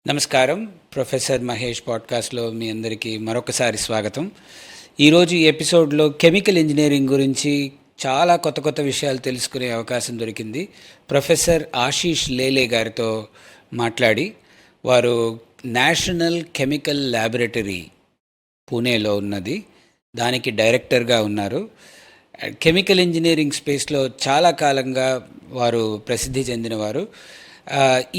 నమస్కారం. ప్రొఫెసర్ మహేష్ పాడ్కాస్ట్లో మీ అందరికీ మరొకసారి స్వాగతం. ఈరోజు ఈ ఎపిసోడ్లో కెమికల్ ఇంజనీరింగ్ గురించి చాలా కొత్త కొత్త విషయాలు తెలుసుకునే అవకాశం దొరికింది. ప్రొఫెసర్ ఆశీష్ లేలే గారితో మాట్లాడి, వారు నేషనల్ కెమికల్ ల్యాబొరేటరీ పూణేలో ఉన్నది, దానికి డైరెక్టర్గా ఉన్నారు. కెమికల్ ఇంజనీరింగ్ స్పేస్లో చాలా కాలంగా వారు ప్రసిద్ధి చెందినవారు.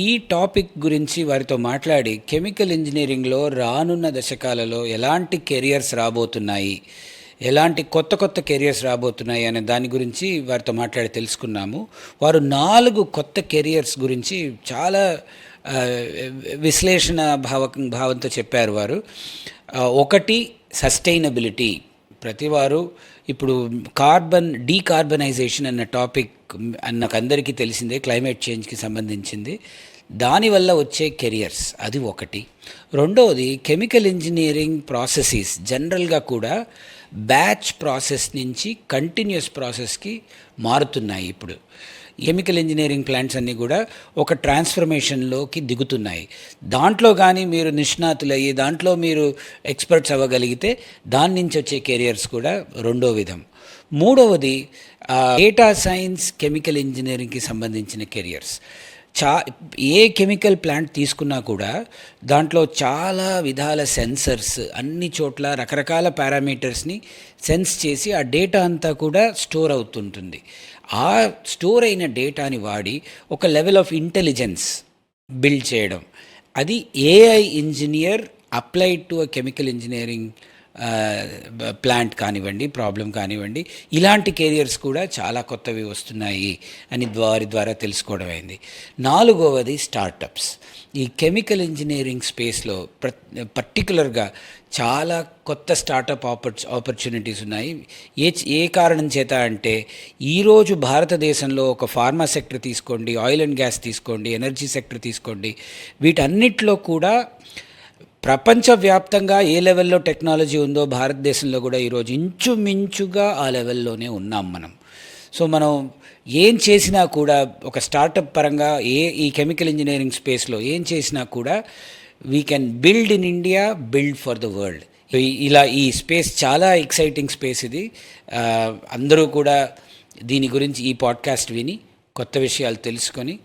ఈ టాపిక్ గురించి వారితో మాట్లాడి, కెమికల్ ఇంజనీరింగ్లో రానున్న దశకాలలో ఎలాంటి కెరియర్స్ రాబోతున్నాయి, ఎలాంటి కొత్త కొత్త కెరియర్స్ రాబోతున్నాయి అనే దాని గురించి వారితో మాట్లాడి తెలుసుకున్నాము. వారు 4 కొత్త కెరియర్స్ గురించి చాలా విశ్లేషణ భావంతో చెప్పారు వారు. ఒకటి, సస్టైనబిలిటీ. ప్రతివారు ఇప్పుడు డీకార్బనైజేషన్ అన్న టాపిక్ నాకు అందరికీ తెలిసిందే, క్లైమేట్ చేంజ్కి సంబంధించింది. దానివల్ల వచ్చే కెరియర్స్, అది ఒకటి. రెండవది, కెమికల్ ఇంజనీరింగ్ ప్రాసెసెస్ జనరల్గా కూడా బ్యాచ్ ప్రాసెస్ నుంచి కంటిన్యూస్ ప్రాసెస్కి మారుతున్నాయి. ఇప్పుడు కెమికల్ ఇంజనీరింగ్ ప్లాంట్స్ అన్నీ కూడా ఒక ట్రాన్స్ఫర్మేషన్లోకి దిగుతున్నాయి. దాంట్లో కానీ మీరు నిష్ణాతులయ్యి దాంట్లో మీరు ఎక్స్పర్ట్స్ అవ్వగలిగితే దాని నుంచి వచ్చే కెరియర్స్ కూడా రెండో విధం. మూడవది, డేటా సైన్స్ కెమికల్ ఇంజనీరింగ్కి సంబంధించిన కెరియర్స్. ఏ కెమికల్ ప్లాంట్ తీసుకున్నా కూడా దాంట్లో చాలా విధాల సెన్సర్స్, అన్ని చోట్ల రకరకాల పారామీటర్స్ని సెన్స్ చేసి ఆ డేటా అంతా కూడా స్టోర్ అవుతుంటుంది. ఆ స్టోర్ అయిన డేటాని వాడి ఒక లెవెల్ ఆఫ్ ఇంటెలిజెన్స్ బిల్డ్ చేయడం, అది AI engineer applied to a chemical engineering plant కానివ్వండి, ప్రాబ్లం కానివ్వండి, ఇలాంటి కెరియర్స్ కూడా చాలా కొత్తవి వస్తున్నాయి అని వారి ద్వారా తెలుసుకోవడం అయింది. నాలుగవది, స్టార్టప్స్. ఈ కెమికల్ ఇంజనీరింగ్ స్పేస్లో పర్టికులర్గా చాలా కొత్త స్టార్టప్ ఆపర్చునిటీస్ ఉన్నాయి. ఏ కారణం చేత అంటే, ఈరోజు భారతదేశంలో ఒక ఫార్మా సెక్టర్ తీసుకోండి, ఆయిల్ అండ్ గ్యాస్ తీసుకోండి, ఎనర్జీ సెక్టర్ తీసుకోండి, వీటన్నిటిలో కూడా ప్రపంచవ్యాప్తంగా ఏ లెవెల్లో టెక్నాలజీ ఉందో భారతదేశంలో కూడా ఈరోజు ఇంచుమించుగా ఆ లెవెల్లోనే ఉన్నాం మనం. సో మనం ఏం చేసినా కూడా ఒక స్టార్టప్ పరంగా ఈ కెమికల్ ఇంజనీరింగ్ స్పేస్లో ఏం చేసినా కూడా we can build in India, build for the world. ఇలా ఈ స్పేస్ చాలా ఎక్సైటింగ్ స్పేస్ ఇది. అందరూ కూడా దీని గురించి ఈ పాడ్కాస్ట్ విని కొత్త విషయాలు తెలుసుకొని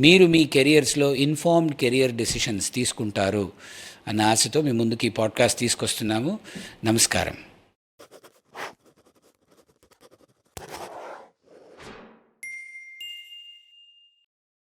మీరు మీ కెరియర్స్లో ఇన్ఫార్మ్డ్ కెరియర్ డెసిషన్స్ తీసుకుంటారు అన్న ఆశతో మీ ముందుకు ఈ పాడ్కాస్ట్ తీసుకొస్తున్నాము. నమస్కారం.